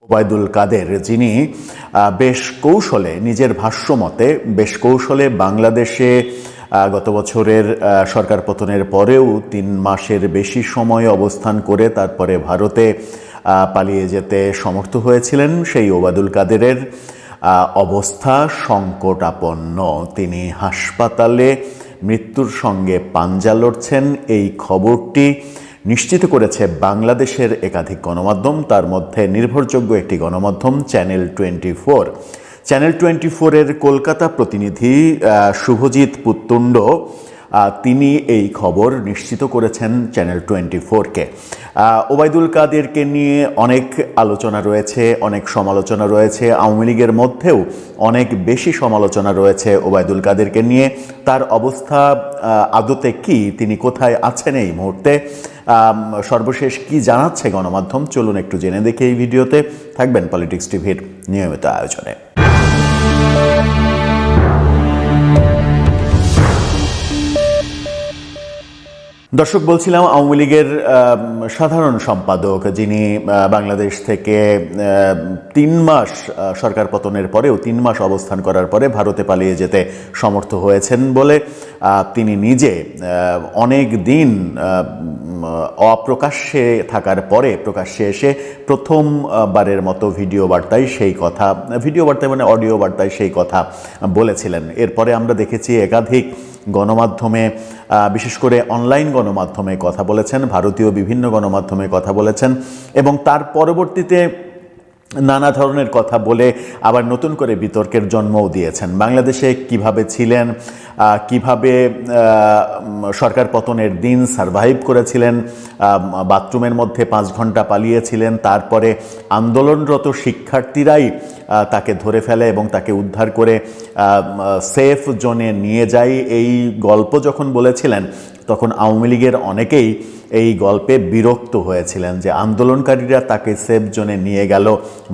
ওবায়দুল কাদের, যিনি বেশ কৌশলে নিজের ভাষ্যমতে বেশ কৌশলে বাংলাদেশে গত বছরের সরকার পতনের পরেও 3 মাসের বেশি সময় অবস্থান করে তারপরে ভারতে পালিয়ে যেতে সমর্থ হয়েছিলেন, সেই ওবায়দুল কাদেরের অবস্থা সংকটাপন্ন। তিনি হাসপাতালে মৃত্যুর সঙ্গে পাঞ্জা লড়ছেন। এই খবরটি নিশ্চিত করেছে বাংলাদেশের একাধিক গণমাধ্যম, তার মধ্যে নির্ভরযোগ্য একটি গণমাধ্যম চ্যানেল 24। চ্যানেল 24-এর কলকাতা প্রতিনিধি শুভজিৎ পুত্তুণ্ড তিনি এই খবর নিশ্চিত করেছেন চ্যানেল 24-কে। ওবায়দুল কাদেরকে নিয়ে অনেক আলোচনা রয়েছে, অনেক সমালোচনা রয়েছে, আওয়ামী লীগের মধ্যেও অনেক বেশি সমালোচনা রয়েছে ওবায়দুল কাদেরকে নিয়ে। তার অবস্থা আদতে কি, তিনি কোথায় আছেন এই মুহূর্তে, সর্বশেষ কি জানাচ্ছে গণমাধ্যম, চলুন একটু জেনে দেখি এই ভিডিওতে। থাকবেন পলিটিক্স টিভির নিয়মিত আয়োজনে। দর্শক, বলছিলাম আওয়ামী লীগের সাধারণ সম্পাদক, যিনি বাংলাদেশ থেকে 3 মাস সরকার পতনের পরেও 3 মাস অবস্থান করার পরে ভারতে পালিয়ে যেতে সমর্থ হয়েছেন বলে তিনি নিজে অনেক দিন অপ্রকাশ্যে থাকার পরে প্রকাশ্যে এসে প্রথমবারের মতো ভিডিও বার্তায় মানে অডিও বার্তায় সেই কথা বলেছিলেন। এরপরে আমরা দেখেছি একাধিক গণমাধ্যমে, বিশেষ করে অনলাইন গণমাধ্যমে কথা বলেছেন, ভারতীয় বিভিন্ন গণমাধ্যমে কথা বলেছেন, এবং তার পরবর্তীতে নানা ধরনের কথা বলে আবার নতুন করে বিতর্কের জন্মও দিয়েছেন। বাংলাদেশে কিভাবে ছিলেন, কিভাবে সরকার পতনের দিন সারভাইভ করেছিলেন, বাথরুমের মধ্যে 5 ঘন্টা পালিয়েছিলেন, তারপরে আন্দোলনরত শিক্ষার্থীরাই তাকে ধরে ফেলে এবং তাকে উদ্ধার করে সেফ জোনে নিয়ে যায়। এই গল্প যখন বলেছিলেন তখন আওয়ামী লীগের অনেকেই এই গল্পে বিরক্ত হয়েছিলেন যে আন্দোলনকারীরা তাকে সেফ জোনে নিয়ে গেল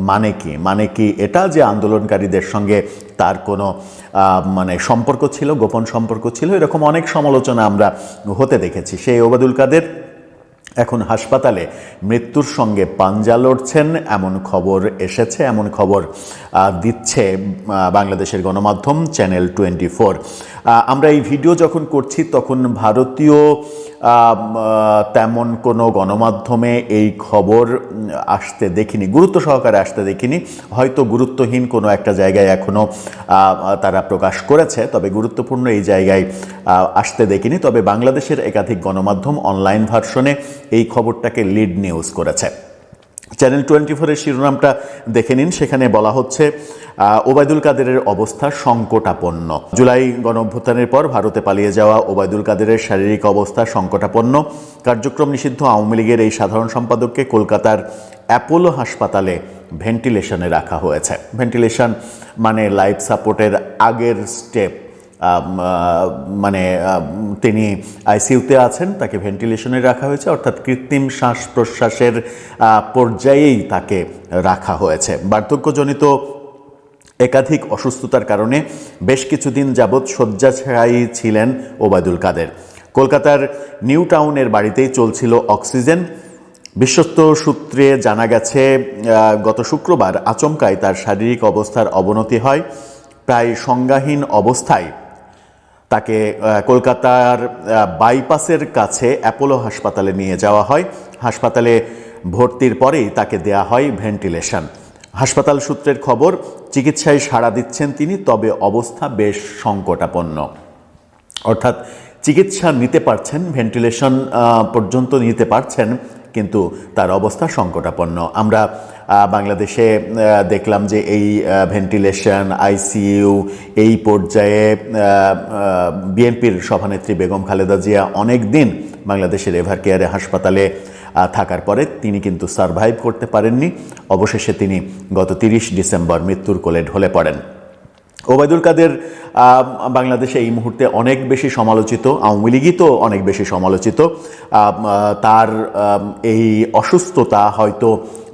মানে কি এটা যে আন্দোলনকারীদের সঙ্গে তার কোনো সম্পর্ক ছিল, গোপন সম্পর্ক ছিল, এরকম অনেক সমালোচনা আমরা হতে দেখেছি। সেই ওবায়দুল কাদের এখন হাসপাতালে মৃত্যুর সঙ্গে পাঞ্জা লড়ছেন এমন খবর এসেছে, এমন খবর দিচ্ছে বাংলাদেশের গণমাধ্যম চ্যানেল 24। আমরা এই ভিডিও যখন করছি তখন ভারতীয় তেমন কোনো গণমাধ্যমে এই খবর আসতে দেখিনি, গুরুত্ব সহকারে আসতে দেখিনি। হয়তো গুরুত্বহীন কোনো একটা জায়গায় এখনও তারা প্রকাশ করেছে, তবে গুরুত্বপূর্ণ এই জায়গায় আসতে দেখিনি। তবে বাংলাদেশের একাধিক গণমাধ্যম অনলাইন ভার্সনে এই খবরটাকে লিড নিউজ করেছে। চ্যানেল 24-এর শিরোনামটা দেখে নিন, সেখানে বলা হচ্ছে ওবায়দুল কাদেরের অবস্থা সংকটাপন্ন। জুলাই গণঅভ্যুত্থানের পর ভারতে পালিয়ে যাওয়া ওবায়দুল কাদেরের শারীরিক অবস্থা সংকটাপন্ন। কার্যক্রম নিষিদ্ধ আওয়ামী লীগের এই সাধারণ সম্পাদককে কলকাতার অ্যাপোলো হাসপাতালে ভেন্টিলেশনে রাখা হয়েছে। ভেন্টিলেশন মানে লাইফ সাপোর্টের আগের স্টেপ, তিনি আইসিইউতে আছেন, তাকে ভেন্টিলেশনে রাখা হয়েছে, অর্থাৎ কৃত্রিম শ্বাস প্রশ্বাসের পর্যায়েই তাকে রাখা হয়েছে। বার্ধক্যজনিত একাধিক অসুস্থতার কারণে বেশ কিছুদিন যাবৎ শয্যাশায়ী ছিলেন ওবায়দুল কাদের। কলকাতার নিউ টাউনের বাড়িতেই চলছিল অক্সিজেন। বিশ্বস্ত সূত্রে জানা গেছে গত শুক্রবার আচমকাই তার শারীরিক অবস্থার অবনতি হয়। প্রায় সংজ্ঞাহীন অবস্থায় তাকে কলকাতার বাইপাসের কাছে অ্যাপোলো হাসপাতালে নিয়ে যাওয়া হয়। হাসপাতালে ভর্তির পরেই তাকে দেয়া হয় ভেন্টিলেশন। হাসপাতাল সূত্রের খবর, চিকিৎসায় সাড়া দিচ্ছেন তিনি, তবে অবস্থা বেশ সংকটাপন্ন। অর্থাৎ চিকিৎসা নিতে পারছেন, ভেন্টিলেশন পর্যন্ত নিতে পারছেন, কিন্তু তার অবস্থা সংকটাপন্ন। আমরা বাংলাদেশে দেখলাম যে এই ভেন্টিলেশন, আইসিইউ, এই পর্যায়ে বিএনপির সভানেত্রী বেগম খালেদা জিয়া অনেক দিন বাংলাদেশের এভার কেয়ারে হাসপাতালে থাকার পরে তিনি কিন্তু সারভাইভ করতে পারেননি। অবশেষে তিনি গত 30 ডিসেম্বর মৃত্যুর কোলে ঢলে পড়েন। ওবায়দুল কাদের বাংলাদেশে এই মুহূর্তে অনেক বেশি সমালোচিত, আওয়ামী লীগই তো অনেক বেশি সমালোচিত। তার এই অসুস্থতা হয়তো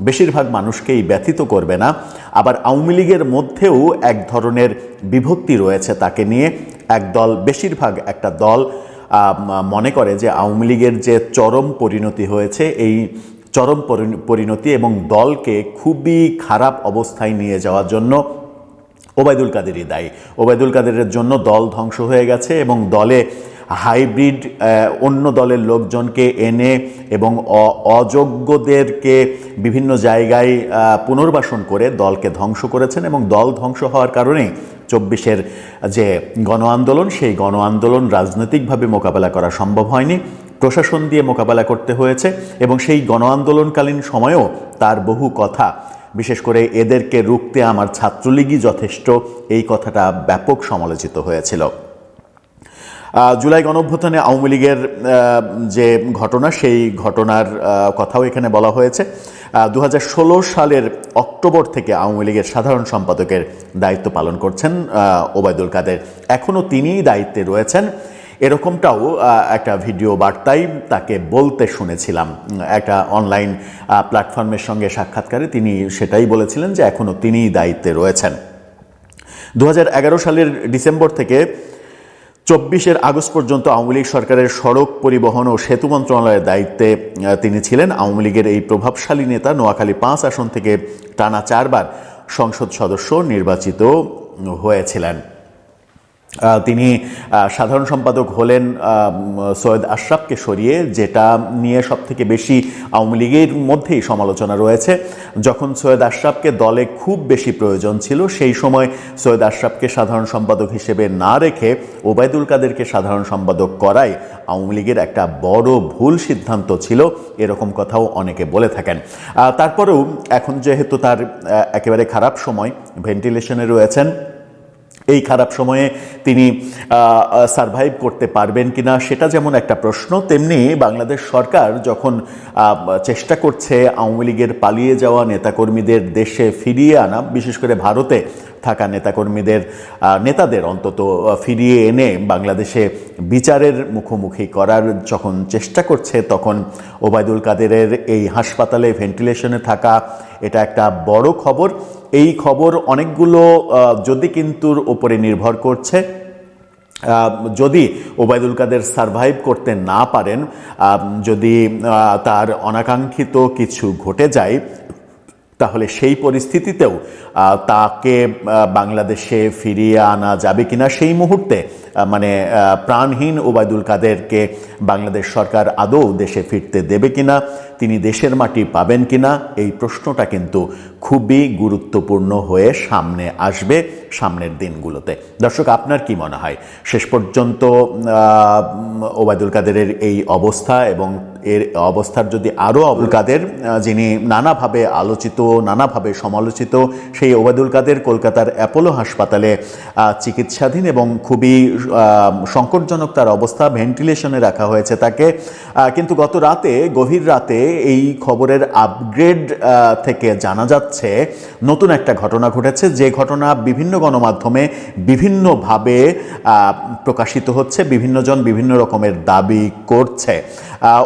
বেশিরভাগ মানুষকেই ব্যথিত করবে না। আবার আওয়ামী লীগের মধ্যেও এক ধরনের বিভক্তি রয়েছে তাকে নিয়ে। একদল, বেশিরভাগ একটা দল মনে করে যে আওয়ামী লীগের যে চরম পরিণতি হয়েছে, এই চরম পরিণতি এবং দলকে খুবই খারাপ অবস্থায় নিয়ে যাওয়ার জন্য ওবায়দুল কাদেরই দায়ী। ওবায়দুল কাদেরের জন্য দল ধ্বংস হয়ে গেছে এবং দলে হাইব্রিড অন্য দলের লোকজনকে এনে এবং অযোগ্যদেরকে বিভিন্ন জায়গায় পুনর্বাসন করে দলকে ধ্বংস করেছেন এবং দল ধ্বংস হওয়ার কারণেই 24-এর যে গণ আন্দোলন, সেই গণ আন্দোলন রাজনৈতিকভাবে মোকাবেলা করা সম্ভব হয়নি, প্রশাসন দিয়ে মোকাবেলা করতে হয়েছে এবং সেই গণ আন্দোলনকালীন সময়েও তার বহু কথা, বিশেষ করে এদেরকে রুখতে আমার ছাত্রলীগই যথেষ্ট, এই কথাটা ব্যাপক সমালোচিত হয়েছিল। জুলাই গণঅভ্যুত্থানে আওয়ামী লীগের যে ঘটনা, সেই ঘটনার কথাও এখানে বলা হয়েছে। 2016 সালের অক্টোবর থেকে আওয়ামী লীগের সাধারণ সম্পাদকের দায়িত্ব পালন করছেন ওবায়দুল কাদের। এখনও তিনিই দায়িত্বে রয়েছেন, এরকমটাও একটা ভিডিও বার্তায় তাকে বলতে শুনেছিলাম। একটা অনলাইন প্ল্যাটফর্মের সঙ্গে সাক্ষাৎকারে তিনি সেটাই বলেছিলেন যে এখনও তিনিই দায়িত্বে রয়েছেন। 2011 সালের ডিসেম্বর থেকে 24-এর আগস্ট পর্যন্ত আওয়ামী লীগ সরকারের সড়ক পরিবহন ও সেতু মন্ত্রণালয়ের দায়িত্বে তিনি ছিলেন। আওয়ামী লীগের এই প্রভাবশালী নেতা নোয়াখালী 5 আসন থেকে টানা 4 বার সংসদ সদস্য নির্বাচিত হয়েছিলেন। তিনি সাধারণ সম্পাদক হলেন সৈয়দ আশরাফকে সরিয়ে, যেটা নিয়ে সবথেকে বেশি আওয়ামী লীগের মধ্যেই সমালোচনা রয়েছে। যখন সৈয়দ আশরাফকে দলে খুব বেশি প্রয়োজন ছিল, সেই সময় সৈয়দ আশরাফকে সাধারণ সম্পাদক হিসেবে না রেখে ওবায়দুল কাদেরকে সাধারণ সম্পাদক করাই আওয়ামী লীগের একটা বড় ভুল সিদ্ধান্ত ছিল, এরকম কথাও অনেকে বলে থাকেন। তারপরেও এখন যেহেতু তার একেবারে খারাপ সময়, ভেন্টিলেশনে রয়েছেন, এই খারাপ সময়ে তিনি সারভাইভ করতে পারবেন কিনা সেটা যেমন একটা প্রশ্ন, তেমনি বাংলাদেশ সরকার যখন চেষ্টা করছে আওয়ামী লীগের পালিয়ে যাওয়া নেতাকর্মীদের দেশে ফিরিয়ে আনা, বিশেষ করে ভারতে থাকা নেতাদের অন্তত ফিরিয়ে এনে বাংলাদেশে বিচারের মুখোমুখি করার যখন চেষ্টা করছে, তখন ওবায়দুল কাদেরের এই হাসপাতালে ভেন্টিলেশনে থাকা এটা একটা বড় খবর। এই খবর অনেকগুলো যদি কিন্তুর ওপরে নির্ভর করছে। যদি ওবায়দুল কাদের সারভাইভ করতে না পারেন, যদি তার অনাকাঙ্ক্ষিত কিছু ঘটে যায়, তাহলে সেই পরিস্থিতিতেও তাকে বাংলাদেশে ফিরিয়ে আনা যাবে কিনা, সেই মুহূর্তে মানে প্রাণহীন ওবায়দুল কাদেরকে বাংলাদেশ সরকার আদৌ দেশে ফিরতে দেবে কিনা, তিনি দেশের মাটি পাবেন কিনা, এই প্রশ্নটা কিন্তু খুবই গুরুত্বপূর্ণ হয়ে সামনে আসবে সামনের দিনগুলোতে। দর্শক, আপনার কি মনে হয় শেষ পর্যন্ত ওবায়দুল কাদেরের এই অবস্থা এবং এর অবস্থার যদি আরও ওবায়দুল কাদের, যিনি নানাভাবে আলোচিত, নানাভাবে সমালোচিত, সেই ওবায়দুল কাদের কলকাতার অ্যাপোলো হাসপাতালে চিকিৎসাধীন এবং খুবই সংকটজনক তার অবস্থা, ভেন্টিলেশনে রাখা হয়েছে তাকে। কিন্তু গত রাতে, গভীর রাতে এই খবরের আপগ্রেড থেকে জানা যাচ্ছে নতুন একটা ঘটনা ঘটেছে, যে ঘটনা বিভিন্ন গণমাধ্যমে বিভিন্নভাবে প্রকাশিত হচ্ছে, বিভিন্নজন বিভিন্ন রকমের দাবি করছে।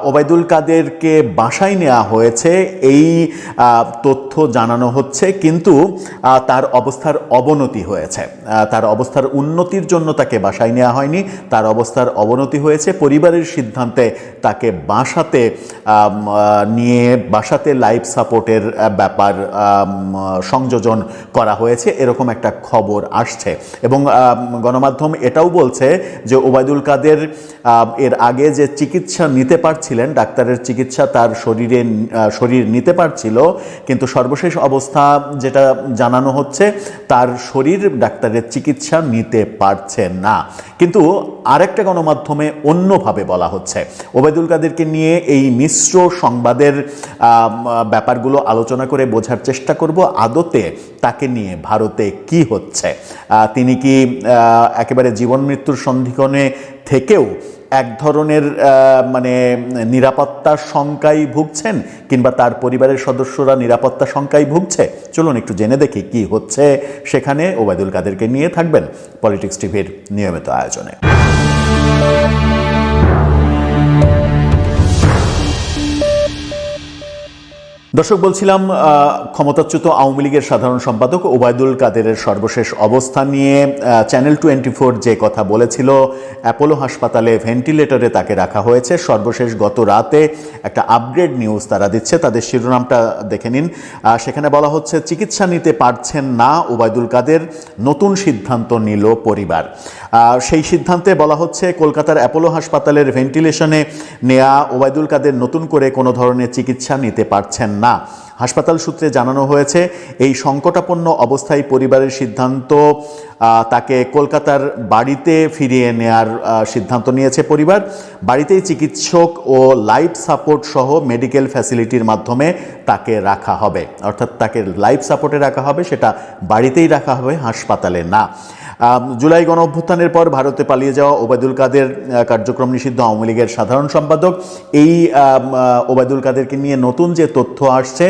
ওবায়দুল কাদেরকে বাসায় নেওয়া হয়েছে এই তথ্য জানানো হচ্ছে, কিন্তু তার অবস্থার অবনতি হয়েছে। তার অবস্থার উন্নতির জন্য তাকে বাসায় নেওয়া হয়নি, তার অবস্থার অবনতি হয়েছে। পরিবারের সিদ্ধান্তে তাকে বাসাতে লাইফ সাপোর্টের ব্যাপার সংযোজন করা হয়েছে, এরকম একটা খবর আসছে। এবং গণমাধ্যম এটাও বলছে যে ওবায়দুল কাদের এর আগে যে চিকিৎসা নিতে পারছিলেন, ডাক্তারের চিকিৎসা তার শরীর নিতে পারছিল, কিন্তু সর্বশেষ অবস্থা যেটা জানানো হচ্ছে, তার শরীর ডাক্তারের চিকিৎসা নিতে পারছে না। কিন্তু আরেকটা গণমাধ্যমে অন্যভাবে বলা হচ্ছে। ওবায়দুল কাদেরকে নিয়ে এই মিশ্র সংবাদের ব্যাপারগুলো আলোচনা করে বোঝার চেষ্টা করব আদতে তাকে নিয়ে ভারতে কি হচ্ছে। তিনি কি একেবারে জীবন মৃত্যুর সন্ধিক্ষণে থেকেও এক ধরনের মানে নিরাপত্তার শঙ্কায় ভুগছেন, কিংবা তার পরিবারের সদস্যরা নিরাপত্তা শঙ্কায় ভুগছে? চলুন একটু জেনে দেখি কি হচ্ছে সেখানে। ওবায়দুল কাদেরকে নিয়ে থাকবেন পলিটিক্স টিভির নিয়মিত আয়োজনে। দর্শক, বলছিলাম ক্ষমতাচ্যুত আওয়ামী লীগের সাধারণ সম্পাদক ওবায়দুল কাদেরের সর্বশেষ অবস্থান নিয়ে চ্যানেল 24 যে কথা বলেছিল, অ্যাপোলো হাসপাতালে ভেন্টিলেটরে তাকে রাখা হয়েছে। সর্বশেষ গত রাতে একটা আপগ্রেড নিউজ তারা দিচ্ছে, তাদের শিরোনামটা দেখে নিন। সেখানে বলা হচ্ছে, চিকিৎসা নিতে পারছেন না ওবায়দুল কাদের, নতুন সিদ্ধান্ত নিল পরিবার। সেই সিদ্ধান্তে বলা হচ্ছে, কলকাতার অ্যাপোলো হাসপাতালের ভেন্টিলেশনে নেয়া ওবায়দুল কাদের নতুন করে কোনো ধরনের চিকিৎসা নিতে পারছেন না। হাসপাতাল সূত্রে জানানো হয়েছে, এই সংকটাপন্ন অবস্থায় পরিবারের সিদ্ধান্ত, তাকে কলকাতার বাড়িতে ফিরিয়ে নেয়ার সিদ্ধান্ত নিয়েছে পরিবার। বাড়িতেই চিকিৎসক ও লাইফ সাপোর্ট সহ মেডিকেল ফ্যাসিলিটির মাধ্যমে তাকে রাখা হবে, অর্থাৎ তাকে লাইফ সাপোর্টে রাখা হবে, সেটা বাড়িতেই রাখা হবে, হাসপাতালে না। জুলাই গণ অভ্যুত্থানের পর ভারতে পালিয়ে যাওয়া ওবায়দুল কাদের কার্যক্রম নিষিদ্ধ আওয়ামী লীগের সাধারণ সম্পাদক। এই ওবায়দুল কাদেরকে নিয়ে নতুন যে তথ্য আসছে,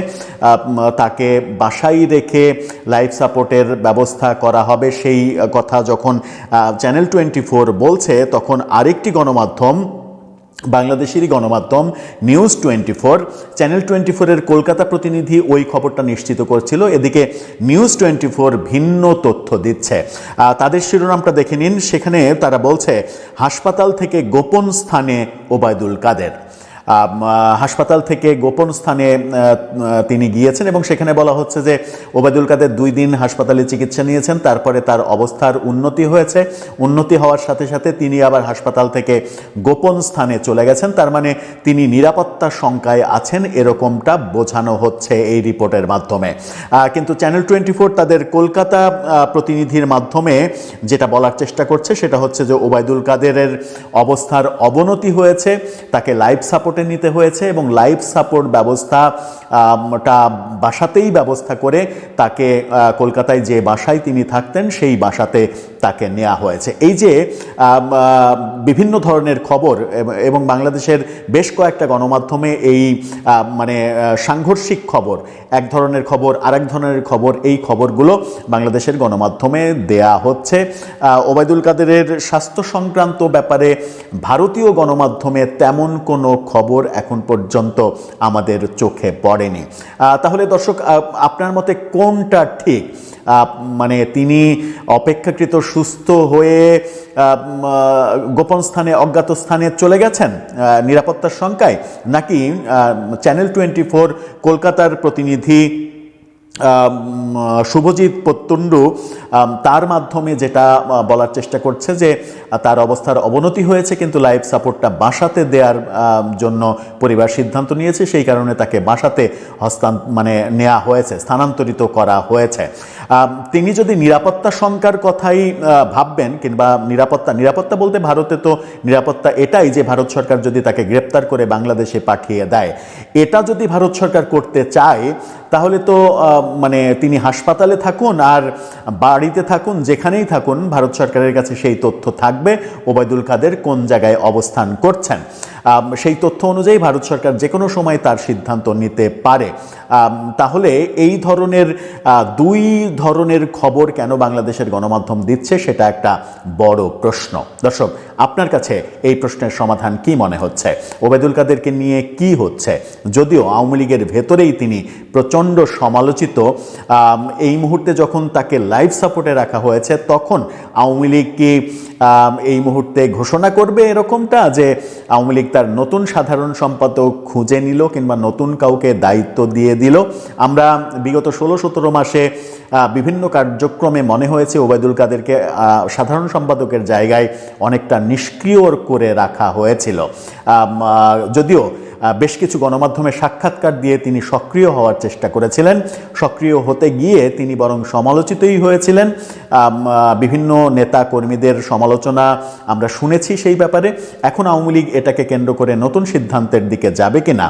তাকে বাসায় রেখে লাইফ সাপোর্টের ব্যবস্থা করা হবে, সেই কথা যখন চ্যানেল 24 বলছে, তখন আরেকটি গণমাধ্যম, বাংলাদেশেরই গণমাধ্যম নিউজ 24, চ্যানেল 24-এর কলকাতা প্রতিনিধি ওই খবরটা নিশ্চিত করছিল। এদিকে নিউজ 24 ভিন্ন তথ্য দিচ্ছে। তাদের শিরোনামটা দেখে নিন। সেখানে তারা বলছে, হাসপাতাল থেকে গোপন স্থানে ওবায়দুল কাদের। হাসপাতাল থেকে গোপন স্থানে তিনি গিয়েছেন এবং সেখানে বলা হচ্ছে যে ওবায়দুল কাদের 2 দিন হাসপাতালে চিকিৎসা নিয়েছেন, তারপরে তার অবস্থার উন্নতি হয়েছে। উন্নতি হওয়ার সাথে সাথে তিনি আবার হাসপাতাল থেকে গোপন স্থানে চলে গেছেন। তার মানে তিনি নিরাপত্তা শঙ্কায় আছেন, এরকমটা বোঝানো হচ্ছে এই রিপোর্টের মাধ্যমে। কিন্তু চ্যানেল 24 তাদের কলকাতা প্রতিনিধির মাধ্যমে যেটা বলার চেষ্টা করছে, সেটা হচ্ছে যে ওবায়দুল কাদেরের অবস্থার অবনতি হয়েছে, তাকে লাইফ সাপোর্ট নিতে হয়েছে এবং লাইফ সাপোর্ট ব্যবস্থাটা বাসাতেই ব্যবস্থা করে তাকে কলকাতায় যে বাসায় তিনি থাকতেন সেই বাসাতে তাকে নেওয়া হয়েছে। এই যে বিভিন্ন ধরনের খবর এবং বাংলাদেশের বেশ কয়েকটা গণমাধ্যমে এই মানে সাংঘর্ষিক খবর, এক ধরনের খবর আরেক ধরনের খবর, এই খবরগুলো বাংলাদেশের গণমাধ্যমে দেয়া হচ্ছে। ওবায়দুল কাদেরের স্বাস্থ্য সংক্রান্ত ব্যাপারে ভারতীয় গণমাধ্যমে তেমন কোনো খবর এখন পর্যন্ত আমাদের চোখে পড়েনি। তাহলে দর্শক, আপনার মতে কোনটা ঠিক? মানে তিনি অপেক্ষাকৃত সুস্থ হয়ে গোপন স্থানে, অজ্ঞাত স্থানে চলে গেছেন নিরাপত্তার শঙ্কায়, নাকি চ্যানেল 24 কলকাতার প্রতিনিধি শুভজিৎ পত্তুন্ডু তার মাধ্যমে যেটা বলার চেষ্টা করছে যে তার অবস্থার অবনতি হয়েছে কিন্তু লাইফ সাপোর্টটা বাসাতে দেওয়ার জন্য পরিবার সিদ্ধান্ত নিয়েছে, সেই কারণে তাকে বাসাতে নেওয়া হয়েছে, স্থানান্তরিত করা হয়েছে। তিনি যদি নিরাপত্তা শঙ্কার কথাই ভাববেন, কিংবা নিরাপত্তা বলতে ভারতে তো নিরাপত্তা এটাই যে ভারত সরকার যদি তাকে গ্রেপ্তার করে বাংলাদেশে পাঠিয়ে দেয়, এটা যদি ভারত সরকার করতে চায়, তাহলে তো তিনি হাসপাতালে থাকুন আর বাড়িতে থাকুন, যেখানেই থাকুন, ভারত সরকারের কাছে সেই তথ্য থাকবে ওবায়দুল কাদের কোন জায়গায় অবস্থান করছেন। সেই তথ্য অনুযায়ী ভারত সরকার যে কোনো সময় তার সিদ্ধান্ত নিতে পারে। তাহলে এই ধরনের 2 ধরনের খবর কেন বাংলাদেশের গণমাধ্যম দিচ্ছে, সেটা একটা বড় প্রশ্ন। দর্শক, আপনার কাছে এই প্রশ্নের সমাধান কি মনে হচ্ছে? ওবায়দুল কাদেরকে নিয়ে কি হচ্ছে? যদিও আওয়ামী লীগের ভেতরেই তিনি প্রচণ্ড সমালোচিত, এই মুহূর্তে যখন তাকে লাইফ সাপোর্টে রাখা হয়েছে, তখন আওয়ামী লীগ কি এই মুহূর্তে ঘোষণা করবে এরকমটা যে আওয়ামী লীগ তার নতুন সাধারণ সম্পাদক খুঁজে নিল কিংবা নতুন কাউকে দায়িত্ব দিয়ে দিল? আমরা বিগত 16-17 মাসে বিভিন্ন কার্যক্রমে মনে হয়েছে ওবায়দুল কাদেরকে সাধারণ সম্পাদকের জায়গায় অনেকটা নিষ্ক্রিয় করে রাখা হয়েছিল। যদিও বেশ কিছু গণমাধ্যমে সাক্ষাৎকার দিয়ে তিনি সক্রিয় হওয়ার চেষ্টা করেছিলেন, সক্রিয় হতে গিয়ে তিনি বরং সমালোচিতই হয়েছিলেন। বিভিন্ন নেতা কর্মীদের সমালোচনা আমরা শুনেছি সেই ব্যাপারে। এখন আওয়ামী লীগ এটাকে কেন্দ্র করে নতুন সিদ্ধান্তের দিকে যাবে কিনা